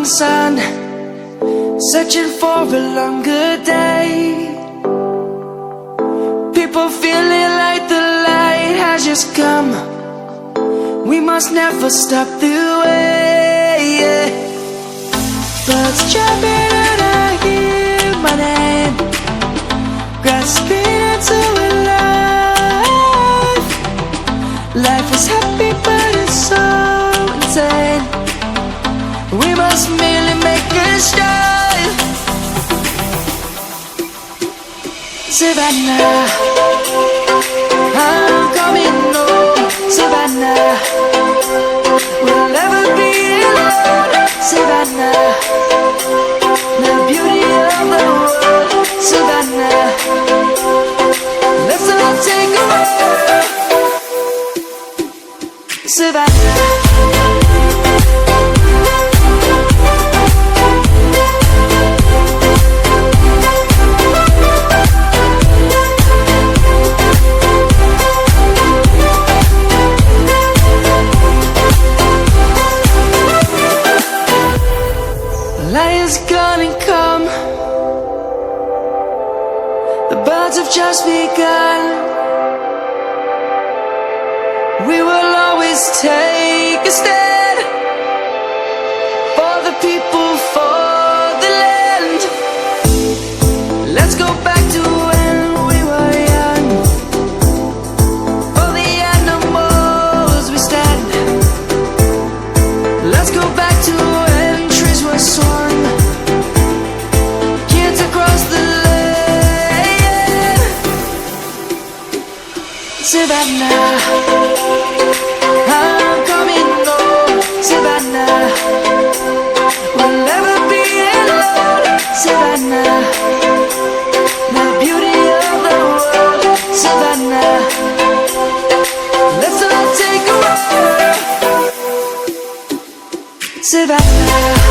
morning sun, searching for a longer day. People feeling like the light has just come. We must never stop the way. Birds jumping and I hear my name, grasping into a life. Life is happy but it's so insane. We must merely make a start. Savannah, I'm coming home. Savannah, we'll never be alone. Savannah, the beauty of the world. Savannah, let's all take a walk. Savannah. Lion's gonna come. The birds have just begun. We will always take a stand for the people, for the land. Let's go back to when we were young. For the animals we stand. Let's go back to when trees were swung, kids across the lane. Savannah, I'm coming home. Savannah, we'll never be alone. Savannah, the beauty of the world. Savannah, let's all take a walk. Savannah.